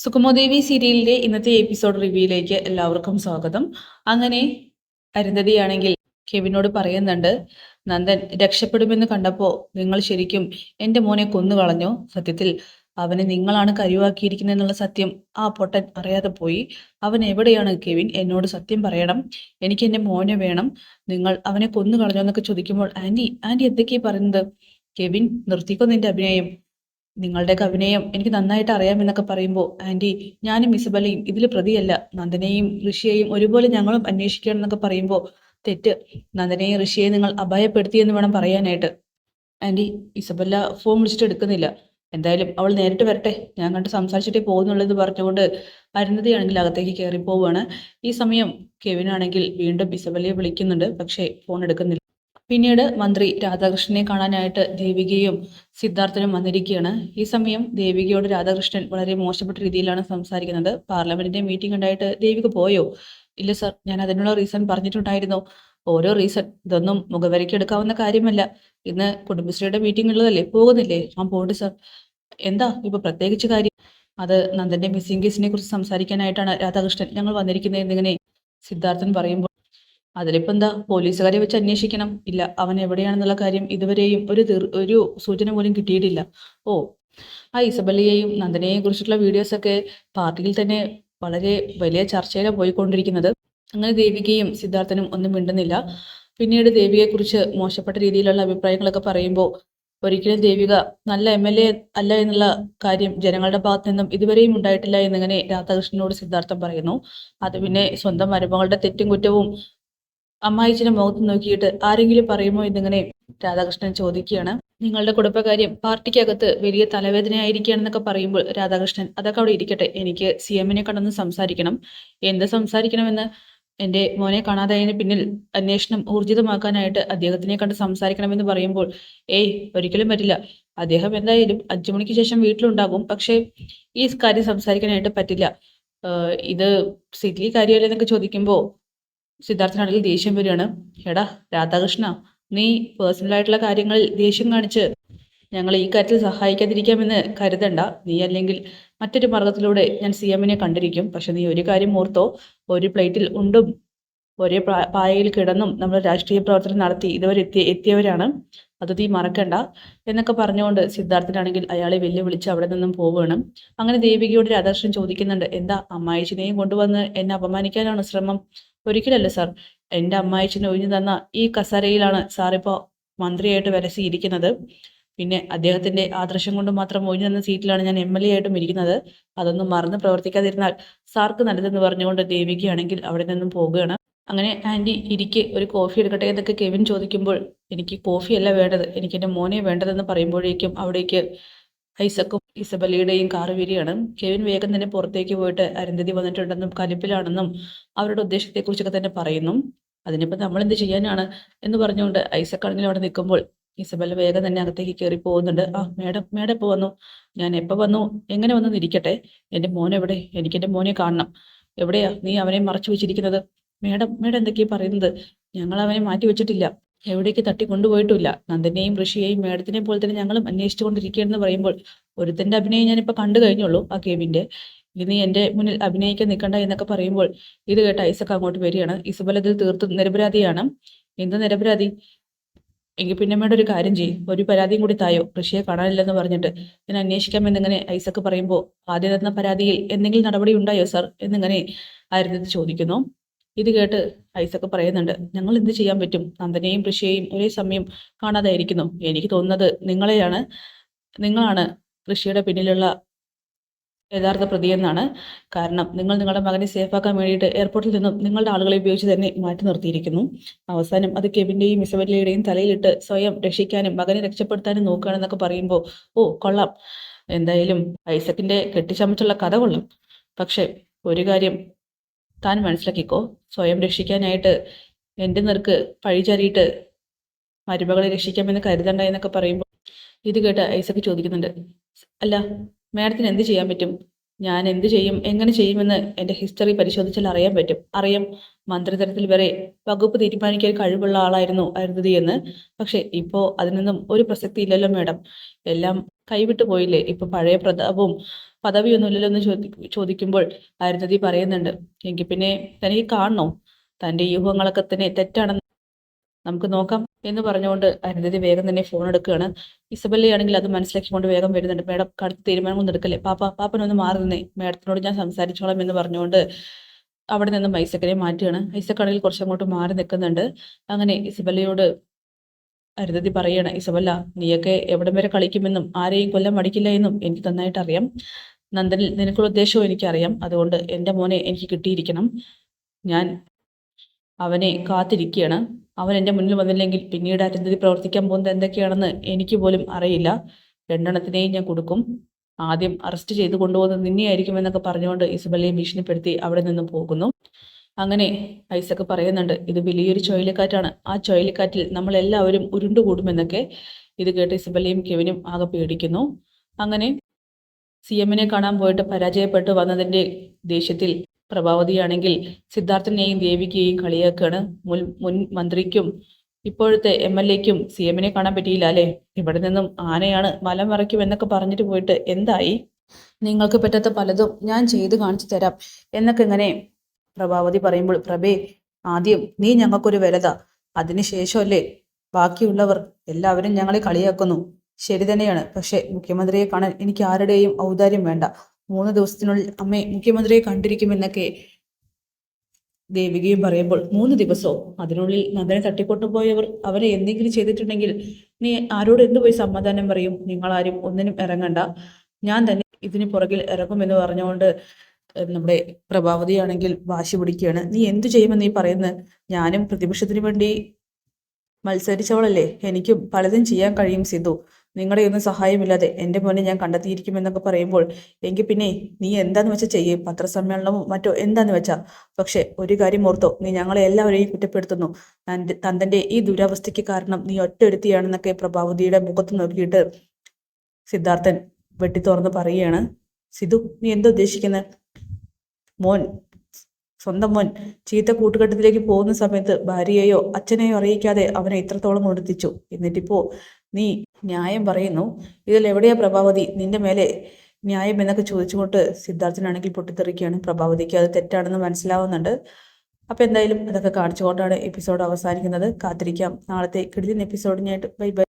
സുകുമോദേവി സീരിയലിന്റെ ഇന്നത്തെ എപ്പിസോഡ് റിവ്യൂയിലേക്ക് എല്ലാവർക്കും സ്വാഗതം. അങ്ങനെ അരുന്ധതിയാണെങ്കിൽ കെവിനോട് പറയുന്നുണ്ട്, നന്ദൻ രക്ഷപ്പെടുമെന്ന് കണ്ടപ്പോൾ നിങ്ങൾ ശരിക്കും എൻ്റെ മോനെ കൊന്നു കളഞ്ഞു. സത്യത്തിൽ അവനെ നിങ്ങളാണ് കരുവാക്കിയിരിക്കുന്നത് എന്നുള്ള സത്യം ആ പൊട്ടൻ അറിയാതെ പോയി. അവൻ എവിടെയാണ് കെവിൻ? എന്നോട് സത്യം പറയണം. എനിക്ക് എൻ്റെ മോനെ വേണം. നിങ്ങൾ അവനെ കൊന്നു കളഞ്ഞോ എന്നൊക്കെ ചോദിക്കുമ്പോൾ ആന്റി എന്തൊക്കെയാ പറയുന്നത്? കെവിൻ, നിർത്തിക്കോ നിന്റെ അഭിനയം. നിങ്ങളുടെയൊക്കെ അഭിനയം എനിക്ക് നന്നായിട്ട് അറിയാമെന്നൊക്കെ പറയുമ്പോൾ, ആന്റി ഞാനും ഇസബലയും ഇതിൽ പ്രതിയല്ല. നന്ദനെയും ഋഷിയെയും ഒരുപോലെ ഞങ്ങളും അന്വേഷിക്കണം എന്നൊക്കെ പറയുമ്പോൾ, തെറ്റ്. നന്ദനെയും ഋഷിയെയും നിങ്ങൾ അപായപ്പെടുത്തിയെന്ന് വേണം പറയാനായിട്ട്. ആന്റി, ഇസബല്ല ഫോൺ വിളിച്ചിട്ട് എടുക്കുന്നില്ല. എന്തായാലും അവൾ നേരിട്ട് വരട്ടെ, ഞാൻ കണ്ട് സംസാരിച്ചിട്ടേ പോകുന്നുള്ളത് പറഞ്ഞുകൊണ്ട് അരുന്ധതിയാണെങ്കിൽ അകത്തേക്ക് കയറി പോവുകയാണ്. ഈ സമയം കെവിനാണെങ്കിൽ വീണ്ടും ഇസബല്ലയെ വിളിക്കുന്നുണ്ട്, പക്ഷേ ഫോൺ എടുക്കുന്നില്ല. പിന്നീട് മന്ത്രി രാധാകൃഷ്ണനെ കാണാനായിട്ട് ദേവികയും സിദ്ധാർത്ഥനും വന്നിരിക്കുകയാണ്. ഈ സമയം ദേവികയോട് രാധാകൃഷ്ണൻ വളരെ മോശപ്പെട്ട രീതിയിലാണ് സംസാരിക്കുന്നത്. പാർലമെന്റിന്റെ മീറ്റിംഗ് ഉണ്ടായിട്ട് ദേവിക പോയോ? ഇല്ല സർ, ഞാൻ അതിനുള്ള റീസൺ പറഞ്ഞിട്ടുണ്ടായിരുന്നു. ഓരോ റീസൺ ഇതൊന്നും മുഖവരയ്ക്ക് എടുക്കാവുന്ന കാര്യമല്ല. ഇന്ന് കുടുംബശ്രീയുടെ മീറ്റിംഗ് ഉള്ളതല്ലേ, പോകുന്നില്ലേ? ആ പോണ്ട് സർ. എന്താ ഇപ്പൊ പ്രത്യേകിച്ച് കാര്യം? അത് നന്ദന്റെ മിസ്സിംഗ് കേസിനെ കുറിച്ച് സംസാരിക്കാനായിട്ടാണ് രാധാകൃഷ്ണൻ ഞങ്ങൾ വന്നിരിക്കുന്നത് എന്നിങ്ങനെ സിദ്ധാർത്ഥൻ പറയുമ്പോൾ, അതിലിപ്പോ എന്താ, പോലീസുകാരെ വെച്ച് അന്വേഷിക്കണം. ഇല്ല, അവൻ എവിടെയാണെന്നുള്ള കാര്യം ഇതുവരെയും ഒരു സൂചന പോലും കിട്ടിയിട്ടില്ല. ഓ, ആ ഇസബല്ലയെയും നന്ദനെയും കുറിച്ചിട്ടുള്ള വീഡിയോസൊക്കെ പാർട്ടിയിൽ തന്നെ വളരെ വലിയ ചർച്ചയിലാണ് പോയിക്കൊണ്ടിരിക്കുന്നത്. അങ്ങനെ ദേവികയും സിദ്ധാർത്ഥനും ഒന്നും മിണ്ടുന്നില്ല. പിന്നീട് ദേവികയെക്കുറിച്ച് മോശപ്പെട്ട രീതിയിലുള്ള അഭിപ്രായങ്ങളൊക്കെ പറയുമ്പോൾ, ഒരിക്കലും ദേവിക നല്ല MLA അല്ല എന്നുള്ള കാര്യം ജനങ്ങളുടെ ഭാഗത്തു നിന്നും ഇതുവരെയും ഉണ്ടായിട്ടില്ല എന്നിങ്ങനെ രാധാകൃഷ്ണനോട് സിദ്ധാർത്ഥൻ പറയുന്നു. അത് പിന്നെ സ്വന്തം മരുമകളുടെ തെറ്റും കുറ്റവും അമ്മായിച്ചനെ മുഖത്ത് നോക്കിയിട്ട് ആരെങ്കിലും പറയുമോ എന്നിങ്ങനെ രാധാകൃഷ്ണൻ ചോദിക്കുകയാണ്. നിങ്ങളുടെ കുടുംബകാര്യം പാർട്ടിക്കകത്ത് വലിയ തലവേദനയായിരിക്കുകയാണെന്നൊക്കെ പറയുമ്പോൾ രാധാകൃഷ്ണൻ, അതൊക്കെ അവിടെ ഇരിക്കട്ടെ, എനിക്ക് CM-നെ കണ്ടൊന്ന് സംസാരിക്കണം. എന്ത് സംസാരിക്കണമെന്ന്? എൻ്റെ മോനെ കാണാതായതിന് പിന്നിൽ അന്വേഷണം ഊർജിതമാക്കാനായിട്ട് അദ്ദേഹത്തിനെ കണ്ട് സംസാരിക്കണമെന്ന് പറയുമ്പോൾ, ഏയ് ഒരിക്കലും പറ്റില്ല. അദ്ദേഹം എന്തായാലും 5 മണിക്ക് ശേഷം വീട്ടിലുണ്ടാകും. പക്ഷേ ഈ കാര്യം സംസാരിക്കാനായിട്ട് പറ്റില്ല. ഇത് സില്ലി കാര്യമല്ലേ എന്നൊക്കെ ചോദിക്കുമ്പോൾ സിദ്ധാർത്ഥനാണെങ്കിൽ ദേഷ്യം വരികയാണ്. എടാ രാധാകൃഷ്ണ, നീ പേഴ്സണൽ ആയിട്ടുള്ള കാര്യങ്ങളിൽ ദേഷ്യം കാണിച്ച് ഞങ്ങൾ ഈ കാര്യത്തിൽ സഹായിക്കാതിരിക്കാമെന്ന് കരുതണ്ട. നീ അല്ലെങ്കിൽ മറ്റൊരു മാർഗത്തിലൂടെ ഞാൻ CM-നെ കണ്ടിരിക്കും. പക്ഷെ നീ ഒരു കാര്യം ഓർത്തോ, ഒരു പ്ലേറ്റിൽ ഉണ്ടും ഒരേ പായയിൽ കിടന്നും നമ്മൾ രാഷ്ട്രീയ പ്രവർത്തനം നടത്തി ഇതുവരെ എത്തിയവരാണ്. അത് നീ മറക്കണ്ട എന്നൊക്കെ പറഞ്ഞുകൊണ്ട് സിദ്ധാർത്ഥനാണെങ്കിൽ അയാളെ വെല്ലുവിളിച്ച് അവിടെ നിന്നും പോവുകയാണ്. അങ്ങനെ ദേവികയോട് രാധാകൃഷ്ണൻ ചോദിക്കുന്നുണ്ട്, എന്താ അമ്മായിച്ചിനെയും കൊണ്ടുവന്ന് എന്നെ അപമാനിക്കാനാണ് ശ്രമം? ഒരിക്കലല്ല സാർ. എൻ്റെ അമ്മായിച്ചനെ ഒഴിഞ്ഞു തന്ന ഈ കസേരയിലാണ് സാറിപ്പോൾ മന്ത്രിയായിട്ട് വരസിയിരിക്കുന്നത്. പിന്നെ അദ്ദേഹത്തിന്റെ ആദർശം കൊണ്ട് മാത്രം ഒഴിഞ്ഞു തന്ന സീറ്റിലാണ് ഞാൻ MLA ആയിട്ടും ഇരിക്കുന്നത്. അതൊന്നും മറന്ന് പ്രവർത്തിക്കാതിരുന്നാൽ സാർക്ക് നല്ലതെന്ന് പറഞ്ഞുകൊണ്ട് ദേവികയാണെങ്കിൽ അവിടെ നിന്നും പോവുകയാണ്. അങ്ങനെ ആന്റി ഇരിക്ക്, ഒരു കോഫി എടുക്കട്ടെ എന്നൊക്കെ കെവിൻ ചോദിക്കുമ്പോൾ, എനിക്ക് കോഫിയല്ല വേണ്ടത്, എനിക്ക് എൻ്റെ മോനെ വേണ്ടതെന്ന് പറയുമ്പോഴേക്കും അവിടേക്ക് ഐസക്കും ഇസബല്ലയുടെയും കാറ് വരികയാണ്. കെവിൻ വേഗം തന്നെ പുറത്തേക്ക് പോയിട്ട് അരുന്ധതി വന്നിട്ടുണ്ടെന്നും കലിപ്പിലാണെന്നും അവരുടെ ഉദ്ദേശത്തെക്കുറിച്ചൊക്കെ തന്നെ പറയുന്നു. അതിനിപ്പോൾ നമ്മൾ എന്ത് ചെയ്യാനാണ് എന്ന് പറഞ്ഞുകൊണ്ട് ഐസക് ആണെങ്കിൽ അവിടെ നിൽക്കുമ്പോൾ ഇസബല്ല വേഗം തന്നെ അകത്തേക്ക് കയറി പോകുന്നുണ്ട്. ആ മേഡം, മേഡം എപ്പോൾ വന്നു? ഞാൻ എപ്പോൾ വന്നു, എങ്ങനെ വന്നു ഇരിക്കട്ടെ. എൻ്റെ മോൻ എവിടെ? എനിക്ക് എൻ്റെ മോനെ കാണണം. എവിടെയാ നീ അവനെ മറച്ചു വെച്ചിരിക്കുന്നത്? മേഡം, മേഡം എന്തൊക്കെയാ പറയുന്നത്? ഞങ്ങൾ അവനെ മാറ്റി വെച്ചിട്ടില്ല, എവിടേക്ക് തട്ടി കൊണ്ടുപോയിട്ടുമില്ല. നന്ദനെയും ഋഷിയെയും മേഡത്തിനെ പോലെ തന്നെ ഞങ്ങളും അന്വേഷിച്ചു കൊണ്ടിരിക്കുകയെന്ന് പറയുമ്പോൾ, ഒരുത്തന്റെ അഭിനയം ഞാനിപ്പോൾ കണ്ടു കഴിഞ്ഞുള്ളൂ, ആ കെവിന്റെ. ഇനി നീ എൻ്റെ മുന്നിൽ അഭിനയിക്കാൻ നിൽക്കണ്ട എന്നൊക്കെ പറയുമ്പോൾ ഇത് കേട്ട ഐസക് അങ്ങോട്ട് വരികയാണ്. ഇസബൽ ഇതിൽ തീർത്തും നിരപരാധിയാണ്. എന്ത് നിരപരാധി? എങ്കിൽ പിന്നെ മേഡം ഒരു കാര്യം ചെയ്യും, ഒരു പരാതിയും കൂടി തായോ, ഋഷിയെ കാണാനില്ലെന്ന് പറഞ്ഞിട്ട് ഞാൻ അന്വേഷിക്കാമെന്നിങ്ങനെ ഐസക് പറയുമ്പോൾ, ആദ്യം തന്ന പരാതിയിൽ എന്തെങ്കിലും നടപടി ഉണ്ടായോ സർ എന്നിങ്ങനെ അരുന്ധതി ചോദിക്കുന്നു. ഇത് കേട്ട് ഐസക് പറയുന്നുണ്ട്, ഞങ്ങൾ എന്ത് ചെയ്യാൻ പറ്റും? നന്ദനെയും ഋഷിയെയും ഒരേ സമയം കാണാതായിരിക്കുന്നു. എനിക്ക് തോന്നുന്നത് നിങ്ങളാണ് ഋഷിയുടെ പിന്നിലുള്ള യഥാർത്ഥ പ്രതിയെന്നാണ്. കാരണം നിങ്ങൾ നിങ്ങളുടെ മകനെ സേഫാക്കാൻ വേണ്ടിയിട്ട് എയർപോർട്ടിൽ നിന്നും നിങ്ങളുടെ ആളുകളെ ഉപയോഗിച്ച് തന്നെ മാറ്റി നിർത്തിയിരിക്കുന്നു. അവസാനം അത് കെവിന്റെയും ഇസബല്ലയുടെയും തലയിലിട്ട് സ്വയം രക്ഷിക്കാനും മകനെ രക്ഷപ്പെടുത്താനും നോക്കുകയാണെന്നൊക്കെ പറയുമ്പോൾ, ഓ കൊള്ളാം, എന്തായാലും ഐസക്കിന്റെ കെട്ടിച്ചമച്ചുള്ള കഥ കൊള്ളാം. പക്ഷെ ഒരു കാര്യം താൻ മനസ്സിലാക്കിക്കോ, സ്വയം രക്ഷിക്കാനായിട്ട് എൻ്റെ നേർക്ക് പഴിചാരിയിട്ട് മരുമകളെ രക്ഷിക്കാമെന്ന് കരുതണ്ട എന്നൊക്കെ പറയുമ്പോൾ ഇത് കേട്ട് ഐസക് ചോദിക്കുന്നുണ്ട്, അല്ല മാഡത്തിന് എന്ത് ചെയ്യാൻ പറ്റും? ഞാൻ എന്ത് ചെയ്യും, എങ്ങനെ ചെയ്യുമെന്ന് എൻ്റെ ഹിസ്റ്ററി പരിശോധിച്ചാൽ അറിയാൻ പറ്റും. അറിയാം, മന്ത്രിതലത്തിൽ വരെ വകുപ്പ് തീരുമാനിക്കാൻ കഴിവുള്ള ആളായിരുന്നു അരുന്ധതി എന്ന്. പക്ഷെ ഇപ്പോൾ അതിനൊന്നും ഒരു പ്രസക്തി ഇല്ലല്ലോ മാഡം. എല്ലാം കൈവിട്ടു പോയില്ലേ? ഇപ്പൊ പഴയ പ്രതാപവും പദവിയൊന്നുമില്ലല്ലോ എന്ന് ചോദിക്കുമ്പോൾ അരുന്ധതി പറയുന്നുണ്ട്, എങ്കിൽ പിന്നെ തനിക്ക് കാണണോ? തൻ്റെ യൂഹങ്ങളൊക്കെ തന്നെ തെറ്റാണെന്ന് നമുക്ക് നോക്കാം എന്ന് പറഞ്ഞുകൊണ്ട് അരുന്ധതി വേഗം തന്നെ ഫോൺ എടുക്കുകയാണ്. ഇസബല്ലയാണെങ്കിൽ അത് മനസ്സിലാക്കിക്കൊണ്ട് വേഗം വരുന്നുണ്ട്. മേഡം കടുത്ത തീരുമാനമൊന്നും എടുക്കല്ലേ, പാപ്പനൊന്ന് മാറി നിന്നേ, മേഡത്തിനോട് ഞാൻ സംസാരിച്ചോളാം എന്ന് പറഞ്ഞുകൊണ്ട് അവിടെ നിന്നും ഐസക്കിനെ മാറ്റുകയാണ്. ഐസക്കാണെങ്കിൽ കുറച്ചങ്ങോട്ട് മാറി നിൽക്കുന്നുണ്ട്. അങ്ങനെ ഇസബല്ലയോട് അരുന്ധതി പറയണം, ഇസബല്ല, നീയൊക്കെ എവിടം വരെ കളിക്കുമെന്നും ആരെയും കൊല്ലം മടിക്കില്ല എന്നും എനിക്ക് നന്നായിട്ട് അറിയാം. നന്ദനിൽ നിനക്കുള്ള ഉദ്ദേശവും എനിക്കറിയാം. അതുകൊണ്ട് എൻ്റെ മോനെ എനിക്ക് കിട്ടിയിരിക്കണം. ഞാൻ അവനെ കാത്തിരിക്കുകയാണ്. അവൻ എൻ്റെ മുന്നിൽ വന്നില്ലെങ്കിൽ പിന്നീട് അരുന്ധതി പ്രവർത്തിക്കാൻ പോകുന്നത് എന്തൊക്കെയാണെന്ന് എനിക്ക് പോലും അറിയില്ല. രണ്ടെണ്ണത്തിനെയും ഞാൻ കൊടുക്കും. ആദ്യം അറസ്റ്റ് ചെയ്ത് കൊണ്ടുപോകുന്നത് നിന്നെയായിരിക്കുമെന്നൊക്കെ പറഞ്ഞുകൊണ്ട് ഇസബല്ലയെ ഭീഷണിപ്പെടുത്തി അവിടെ നിന്നും പോകുന്നു. അങ്ങനെ ഐസക്ക് പറയുന്നുണ്ട്, ഇത് വലിയൊരു ചുഴലിക്കാറ്റാണ്. ആ ചുഴലിക്കാറ്റിൽ നമ്മളെല്ലാവരും ഉരുണ്ടുകൂടുമെന്നൊക്കെ. ഇത് കേട്ട് ഇസബല്ലയും കെവിനും ആകെ പേടിക്കുന്നു. അങ്ങനെ CM-നെ കാണാൻ പോയിട്ട് പരാജയപ്പെട്ടു വന്നതിൻ്റെ ദേഷ്യത്തിൽ പ്രഭാവതിയാണെങ്കിൽ സിദ്ധാർത്ഥനെയും ദേവികയെയും കളിയാക്കുകയാണ്. മുൻ മന്ത്രിക്കും ഇപ്പോഴത്തെ MLA-ക്കും CM-നെ കാണാൻ പറ്റിയില്ല അല്ലേ? ഇവിടെ നിന്നും ആനയാണ് മല മറയ്ക്കും എന്നൊക്കെ പറഞ്ഞിട്ട് പോയിട്ട് എന്തായി? നിങ്ങൾക്ക് പറ്റാത്ത പലതും ഞാൻ ചെയ്ത് കാണിച്ചു തരാം എന്നൊക്കെ ഇങ്ങനെ പ്രഭാവതി പറയുമ്പോൾ, പ്രഭേ, ആദ്യം നീ ഞങ്ങൾക്കൊരു വലുത, അതിനുശേഷമല്ലേ ബാക്കിയുള്ളവർ. എല്ലാവരും ഞങ്ങളെ കളിയാക്കുന്നു. ശരി തന്നെയാണ്, പക്ഷെ മുഖ്യമന്ത്രിയെ കാണാൻ എനിക്ക് ആരുടെയും ഔദാര്യം വേണ്ട. 3 ദിവസത്തിനുള്ളിൽ അമ്മേ മുഖ്യമന്ത്രിയെ കണ്ടിരിക്കുമെന്നൊക്കെ ദേവികയും പറയുമ്പോൾ, 3 ദിവസമോ? അതിനുള്ളിൽ നന്ദനെ തട്ടിക്കൊണ്ടുപോയവർ അവരെ എന്തെങ്കിലും ചെയ്തിട്ടുണ്ടെങ്കിൽ നീ ആരോട് എന്തുപോയി സമാധാനം പറയും? നിങ്ങളാരും ഒന്നിനും ഇറങ്ങണ്ട, ഞാൻ തന്നെ ഇതിന് പുറകിൽ ഇറങ്ങുമെന്ന് പറഞ്ഞുകൊണ്ട് നമ്മുടെ പ്രഭാവതിയാണെങ്കിൽ വാശി പിടിക്കുകയാണ്. നീ എന്തു ചെയ്യുമെന്ന് നീ പറയുന്നത്? ഞാനും പ്രതിപക്ഷത്തിന് വേണ്ടി മത്സരിച്ചവളല്ലേ, എനിക്കും പലതും ചെയ്യാൻ കഴിയും സിദ്ധു. നിങ്ങളുടെ ഒന്നും സഹായമില്ലാതെ എൻ്റെ മോനെ ഞാൻ കണ്ടെത്തിയിരിക്കുമെന്നൊക്കെ പറയുമ്പോൾ, എങ്കിൽ പിന്നെ നീ എന്താന്ന് വെച്ചാൽ ചെയ്യേ, പത്രസമ്മേളനമോ മറ്റോ എന്താന്ന് വെച്ചാ. പക്ഷെ ഒരു കാര്യം ഓർത്തോ, നീ ഞങ്ങളെ എല്ലാവരെയും കുറ്റപ്പെടുത്തുന്നു. തൻ്റെ ഈ ദുരവസ്ഥയ്ക്ക് കാരണം നീ ഒറ്റയൊരുത്തിയാണെന്നൊക്കെ പ്രഭാവതിയുടെ മുഖത്ത് നോക്കിയിട്ട് സിദ്ധാർത്ഥൻ വെട്ടിത്തുറന്ന് പറയുകയാണ്. സിദ്ധു, നീ എന്താ ഉദ്ദേശിക്കുന്നത്? മോൻ, സ്വന്തം മോൻ ചീത്ത കൂട്ടുകെട്ടത്തിലേക്ക് പോകുന്ന സമയത്ത് ഭാര്യയെയോ അച്ഛനെയോ അറിയിക്കാതെ അവനെ ഇത്രത്തോളം കൊടുത്തിച്ചു. എന്നിട്ടിപ്പോ നീ ന്യായം പറയുന്നു. ഇതിൽ എവിടെയാ പ്രഭാവതി നിന്റെ മേലെ ന്യായം എന്നൊക്കെ ചോദിച്ചുകൊണ്ട് സിദ്ധാർത്ഥനാണെങ്കിൽ പൊട്ടിത്തെറിക്കുകയാണ്. പ്രഭാവതിക്ക് അത് തെറ്റാണെന്ന് മനസ്സിലാവുന്നുണ്ട്. അപ്പം എന്തായാലും അതൊക്കെ കാണിച്ചുകൊണ്ടാണ് എപ്പിസോഡ് അവസാനിക്കുന്നത്. കാത്തിരിക്കാം നാളത്തെ കിടിലൻ എപ്പിസോഡിനായിട്ട്. Bye bye.